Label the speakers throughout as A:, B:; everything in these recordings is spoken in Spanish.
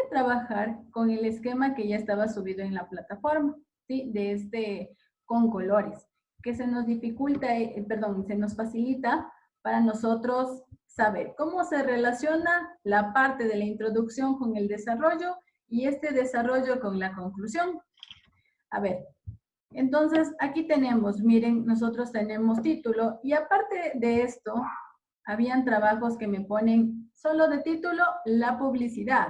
A: a trabajar con el esquema que ya estaba subido en la plataforma, ¿sí? Con colores, que se nos dificulta, se nos facilita para nosotros saber cómo se relaciona la parte de la introducción con el desarrollo y este desarrollo con la conclusión. A ver, entonces aquí tenemos, miren, nosotros tenemos título y aparte de esto, habían trabajos que me ponen solo de título la publicidad.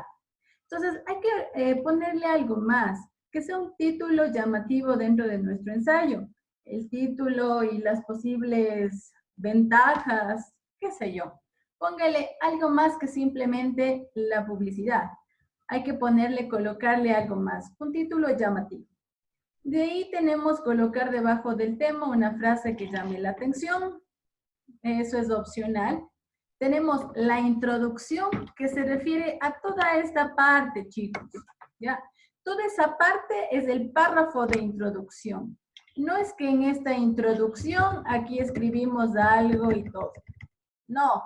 A: Entonces hay que ponerle algo más, que sea un título llamativo dentro de nuestro ensayo. El título y las posibles ventajas, qué sé yo. Póngale algo más que simplemente la publicidad. Hay que colocarle algo más, un título llamativo. De ahí tenemos colocar debajo del tema una frase que llame la atención. Eso es opcional. Tenemos la introducción que se refiere a toda esta parte, chicos. ¿Ya? Toda esa parte es el párrafo de introducción. No es que en esta introducción aquí escribimos algo y todo. No.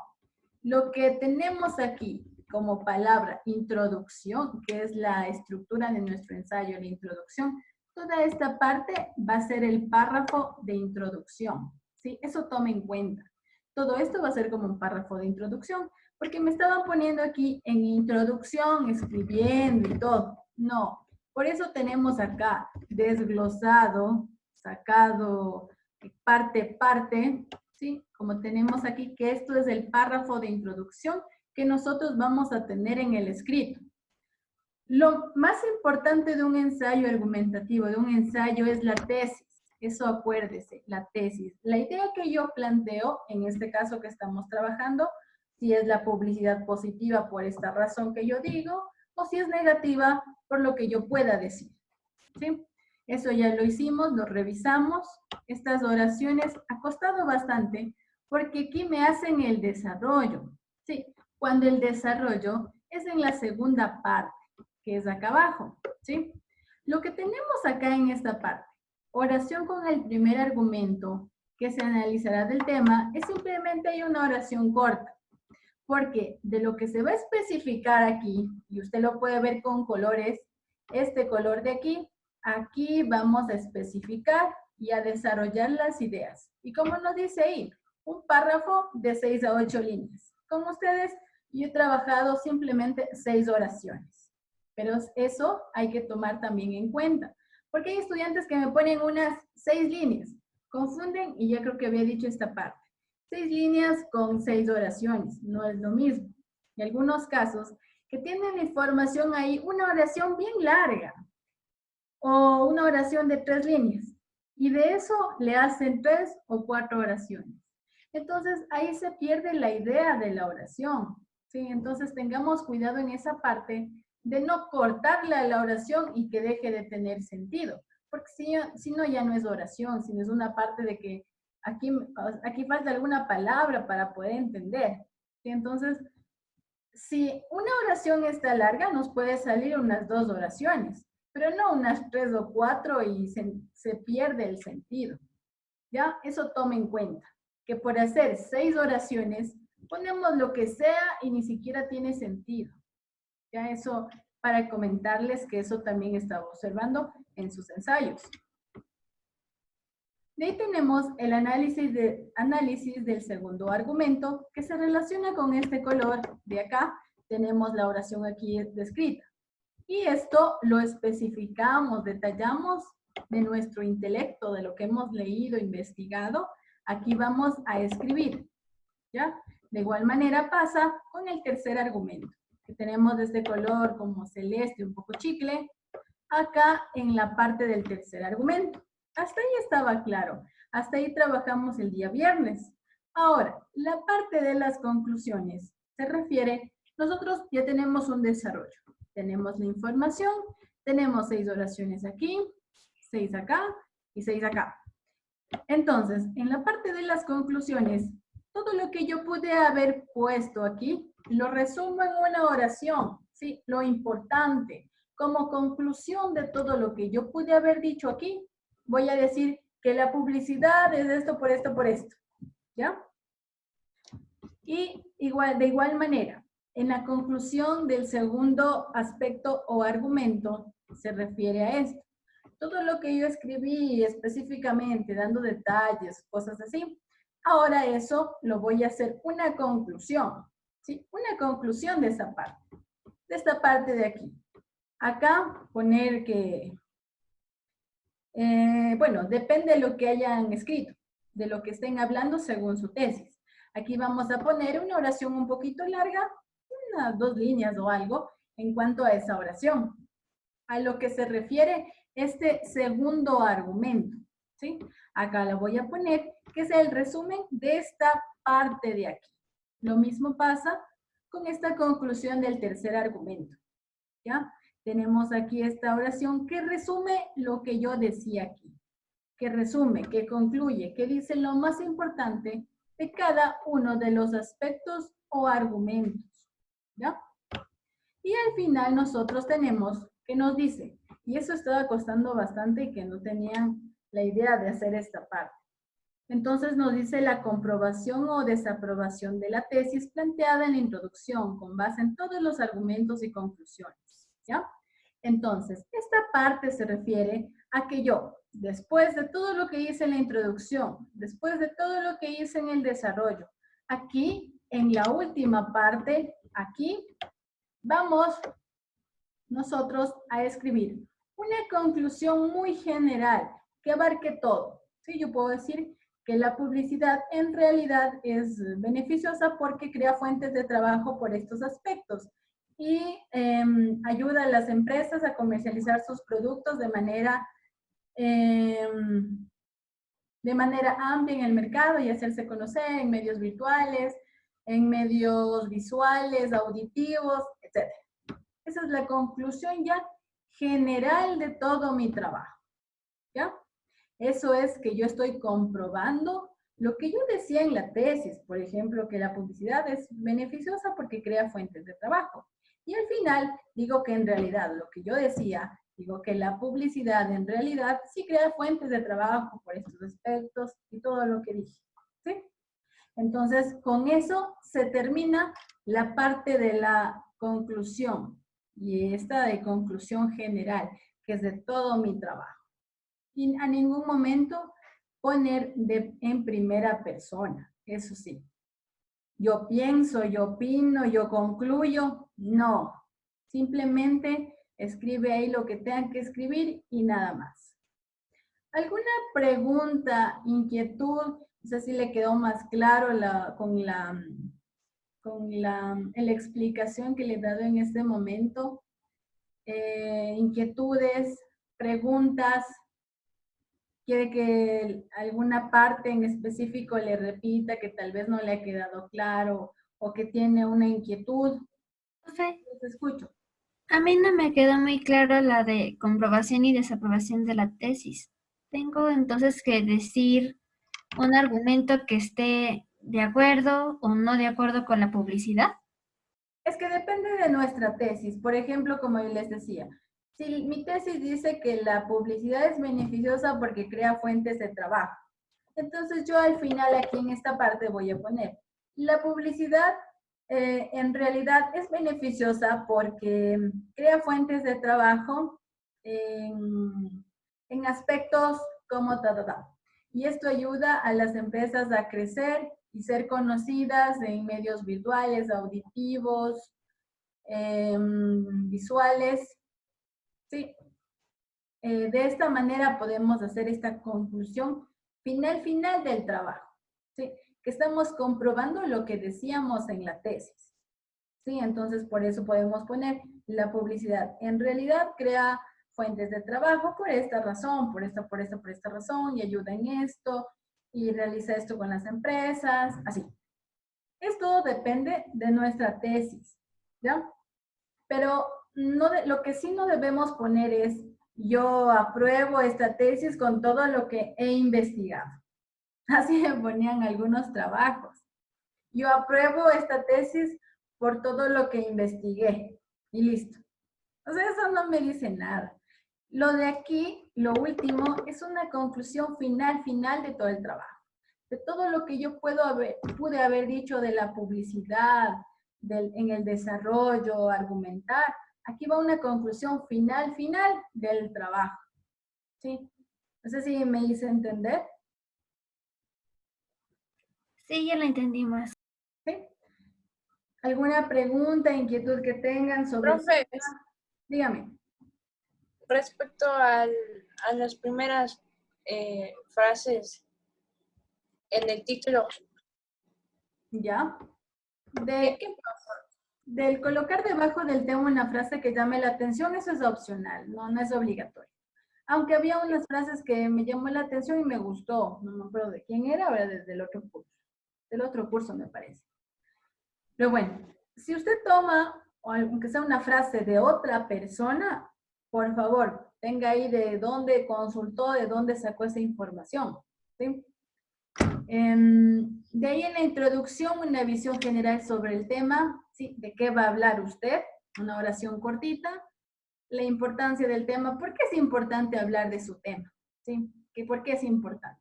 A: Lo que tenemos aquí como palabra introducción, que es la estructura de nuestro ensayo, la introducción, toda esta parte va a ser el párrafo de introducción. ¿Sí? Eso tome en cuenta. Todo esto va a ser como un párrafo de introducción, porque me estaban poniendo aquí en introducción, escribiendo y todo. No, por eso tenemos acá desglosado, sacado parte, ¿sí? Como tenemos aquí que esto es el párrafo de introducción que nosotros vamos a tener en el escrito. Lo más importante de un ensayo argumentativo, de un ensayo, es la tesis. Eso acuérdese, la tesis. La idea que yo planteo, en este caso que estamos trabajando, si es la publicidad positiva por esta razón que yo digo, o si es negativa por lo que yo pueda decir. ¿Sí? Eso ya lo hicimos, lo revisamos. Estas oraciones ha costado bastante porque aquí me hacen el desarrollo. ¿Sí? Cuando el desarrollo es en la segunda parte, que es acá abajo. ¿Sí? Lo que tenemos acá en esta parte, oración con el primer argumento que se analizará del tema, es simplemente hay una oración corta. Porque de lo que se va a especificar aquí, y usted lo puede ver con colores, este color de aquí, aquí vamos a especificar y a desarrollar las ideas. Y como nos dice ahí, un párrafo de 6 a 8 líneas. Con ustedes, yo he trabajado simplemente 6 oraciones. Pero eso hay que tomar también en cuenta. Porque hay estudiantes que me ponen unas 6 líneas, confunden y ya creo que había dicho esta parte. 6 líneas con 6 oraciones, no es lo mismo. En algunos casos, que tienen información ahí, una oración bien larga, o una oración de 3 líneas, y de eso le hacen 3 o 4 oraciones. Entonces, ahí se pierde la idea de la oración, ¿sí? Entonces, tengamos cuidado en esa parte de no cortarle a la oración y que deje de tener sentido, porque si no, ya no es oración, sino es una parte de que aquí falta alguna palabra para poder entender. ¿Sí? Entonces, si una oración está larga, nos puede salir unas 2 oraciones, pero no unas 3 o 4 y se pierde el sentido. ¿Ya? Eso tome en cuenta, que por hacer 6 oraciones, ponemos lo que sea y ni siquiera tiene sentido. Ya eso, para comentarles que eso también estaba observando en sus ensayos. De ahí tenemos el análisis del segundo argumento que se relaciona con este color de acá. Tenemos la oración aquí descrita. Y esto lo especificamos, detallamos de nuestro intelecto, de lo que hemos leído, investigado. Aquí vamos a escribir. ¿Ya? De igual manera pasa con el tercer argumento, que tenemos de este color como celeste, un poco chicle, acá en la parte del tercer argumento. Hasta ahí estaba claro. Hasta ahí trabajamos el día viernes. Ahora, la parte de las conclusiones se refiere, nosotros ya tenemos un desarrollo. Tenemos la información, tenemos 6 oraciones aquí, 6 acá y 6 acá. Entonces, en la parte de las conclusiones, todo lo que yo pude haber puesto aquí, lo resumo en una oración, ¿sí? Lo importante. Como conclusión de todo lo que yo pude haber dicho aquí, voy a decir que la publicidad es esto, por esto, por esto. ¿Ya? Y de igual manera, En la conclusión del segundo aspecto o argumento se refiere a esto. Todo lo que yo escribí específicamente, dando detalles, cosas así, ahora eso lo voy a hacer una conclusión, ¿sí? Una conclusión de esta parte de aquí. Acá poner que, bueno, depende de lo que hayan escrito, de lo que estén hablando según su tesis. Aquí vamos a poner una oración un poquito larga, unas 2 líneas o algo, en cuanto a esa oración. A lo que se refiere este segundo argumento, ¿sí? Acá la voy a poner, que es el resumen de esta parte de aquí. Lo mismo pasa con esta conclusión del tercer argumento, ¿ya? Tenemos aquí esta oración que resume lo que yo decía aquí, que resume, que concluye, que dice lo más importante de cada uno de los aspectos o argumentos, ¿ya? Y al final nosotros tenemos que nos dice, y eso estaba costando bastante y que no tenían la idea de hacer esta parte. Entonces nos dice la comprobación o desaprobación de la tesis planteada en la introducción con base en todos los argumentos y conclusiones, ¿ya? Entonces, esta parte se refiere a que yo, después de todo lo que hice en la introducción, después de todo lo que hice en el desarrollo, aquí, en la última parte, aquí, vamos nosotros a escribir una conclusión muy general que abarque todo. ¿Sí? Yo puedo decir que la publicidad en realidad es beneficiosa porque crea fuentes de trabajo por estos aspectos y ayuda a las empresas a comercializar sus productos de manera amplia en el mercado y hacerse conocer en medios virtuales, en medios visuales, auditivos, etc. Esa es la conclusión ya general de todo mi trabajo, ¿ya? Eso es que yo estoy comprobando lo que yo decía en la tesis, por ejemplo, que la publicidad es beneficiosa porque crea fuentes de trabajo. Y al final digo que en realidad lo que yo decía, digo que la publicidad en realidad sí crea fuentes de trabajo por estos aspectos y todo lo que dije, ¿sí? Entonces, con eso se termina la parte de la conclusión y esta de conclusión general, que es de todo mi trabajo. Y a ningún momento poner en primera persona, eso sí. Yo pienso, yo opino, yo concluyo, no. Simplemente escribe ahí lo que tengan que escribir y nada más. ¿Alguna pregunta, inquietud? No sé si le quedó más claro con la explicación que le he dado en este momento. Inquietudes, preguntas. ¿Quiere que alguna parte en específico le repita que tal vez no le ha quedado claro o que tiene una inquietud?
B: Profe,
A: Los escucho.
B: a mí no me quedó muy claro la de comprobación y desaprobación de la tesis. Tengo entonces que decir un argumento que esté de acuerdo o no de acuerdo con la publicidad.
A: Es que depende de nuestra tesis. Por ejemplo, como yo les decía, si mi tesis dice que la publicidad es beneficiosa porque crea fuentes de trabajo, entonces yo al final aquí en esta parte voy a poner, la publicidad en realidad es beneficiosa porque crea fuentes de trabajo en aspectos como Y esto ayuda a las empresas a crecer y ser conocidas en medios virtuales, auditivos, visuales. Sí. De esta manera podemos hacer esta conclusión final del trabajo. ¿Sí? Que estamos comprobando lo que decíamos en la tesis. ¿Sí? Entonces, por eso podemos poner la publicidad. En realidad, crea fuentes de trabajo por esta razón, por esta razón, y ayuda en esto, y realiza esto con las empresas, así. Esto depende de nuestra tesis, ¿ya? Pero lo que sí no debemos poner es, yo apruebo esta tesis con todo lo que he investigado. Así me ponían algunos trabajos. Yo apruebo esta tesis por todo lo que investigué y listo. O sea, eso no me dice nada. Lo de aquí, lo último, es una conclusión final de todo el trabajo. De todo lo que yo pude haber dicho de la publicidad, en el desarrollo, argumentar. Aquí va una conclusión final del trabajo. ¿Sí? No sé si me hice entender.
B: Sí, ya la entendí más.
A: ¿Sí? ¿Alguna pregunta, inquietud que tengan sobre
C: Profe,
A: este tema? Dígame.
C: respecto a las primeras frases en el título,
A: ¿Ya?
C: ¿qué
A: Del colocar debajo del tema una frase que llame la atención, eso es opcional, no es obligatorio. Aunque había unas frases que me llamó la atención y me gustó, no me acuerdo de quién era, ahora desde el otro curso. Del otro curso me parece. Pero bueno, si usted toma, o aunque sea una frase de otra persona, por favor, tenga ahí de dónde consultó, de dónde sacó esa información. ¿Sí? De ahí en la introducción, una visión general sobre el tema, ¿sí? De qué va a hablar usted, una oración cortita, la importancia del tema, ¿por qué es importante hablar de su tema? ¿Sí? ¿Por qué es importante?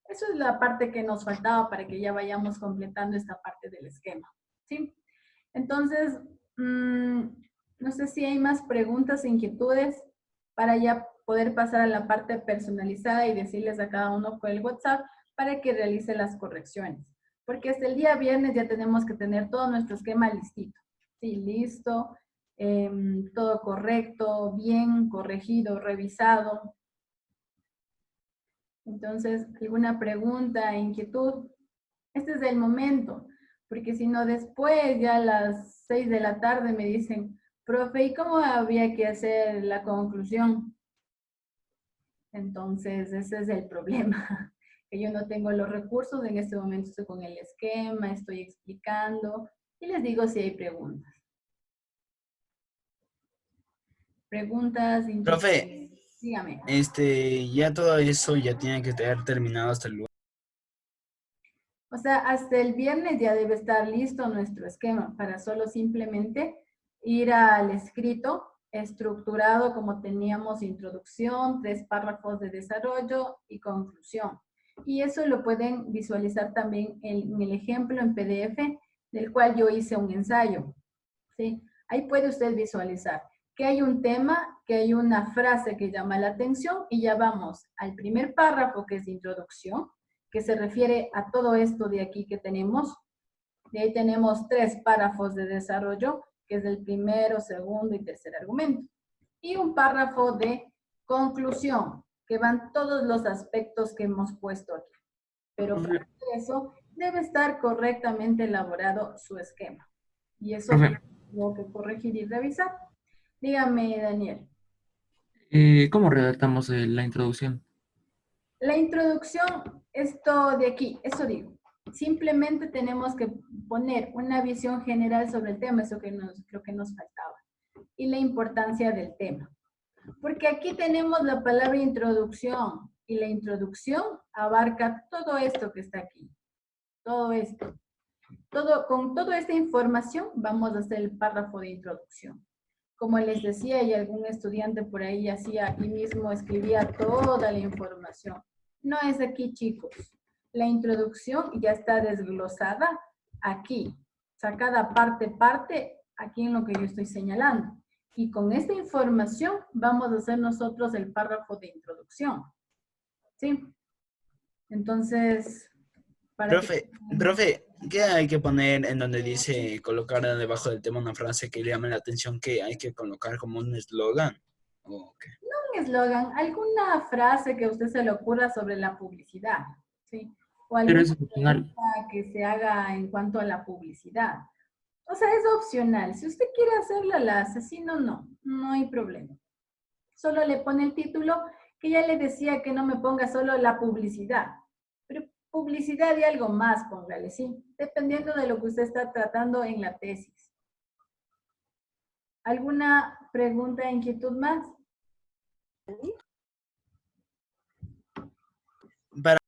A: Eso es la parte que nos faltaba para que ya vayamos completando esta parte del esquema. ¿Sí? Entonces, no sé si hay más preguntas, inquietudes, para ya poder pasar a la parte personalizada y decirles a cada uno por el WhatsApp para que realice las correcciones. Porque hasta el día viernes ya tenemos que tener todo nuestro esquema listito. Sí, listo, todo correcto, bien corregido, revisado. Entonces, ¿alguna pregunta, inquietud? Este es el momento, porque si no después, ya a las 6 de la tarde me dicen, profe, ¿y cómo había que hacer la conclusión? Entonces, ese es el problema, que yo no tengo los recursos, en este momento estoy con el esquema, estoy explicando, y les digo si hay preguntas. Preguntas,
D: Profe,
A: dígame.
D: ya todo eso ya tiene que estar terminado hasta el lunes.
A: O sea, hasta el viernes ya debe estar listo nuestro esquema para solo simplemente ir al escrito estructurado como teníamos introducción, 3 párrafos de desarrollo y conclusión. Y eso lo pueden visualizar también en el ejemplo en PDF del cual yo hice un ensayo. ¿Sí? Ahí puede usted visualizar que hay un tema, que hay una frase que llama la atención y ya vamos al primer párrafo que es introducción, que se refiere a todo esto de aquí que tenemos. De ahí tenemos 3 párrafos de desarrollo, que es el primero, segundo y tercer argumento. Y un párrafo de conclusión, que van todos los aspectos que hemos puesto aquí. Pero para eso debe estar correctamente elaborado su esquema. Y eso tengo que corregir y revisar. Dígame, Daniel.
E: ¿Cómo redactamos la introducción?
A: La introducción, esto de aquí, eso digo. Simplemente tenemos que poner una visión general sobre el tema, eso que creo que nos faltaba. Y la importancia del tema. Porque aquí tenemos la palabra introducción. Y la introducción abarca todo esto que está aquí. Todo esto. Con toda esta información vamos a hacer el párrafo de introducción. Como les decía, y algún estudiante por ahí hacía aquí mismo, escribía toda la información. No es aquí, chicos. La introducción ya está desglosada aquí, sacada parte, aquí en lo que yo estoy señalando. Y con esta información vamos a hacer nosotros el párrafo de introducción. ¿Sí? Entonces, para que...
D: Profe, ¿qué hay que poner en donde dice colocar debajo del tema una frase que le llame la atención, que hay que colocar como un eslogan? ¿O qué?
A: Un eslogan, alguna frase que a usted se le ocurra sobre la publicidad, ¿sí? O
E: Pero
A: alguna
E: eso es opcional.
A: pregunta que se haga en cuanto a la publicidad. O sea, es opcional. Si usted quiere hacerla, la hace. Si no, no hay problema. Solo le pone el título, que ya le decía que no me ponga solo la publicidad. Pero publicidad y algo más, póngale, ¿sí? Dependiendo de lo que usted está tratando en la tesis. ¿Alguna pregunta, inquietud más?
D: Para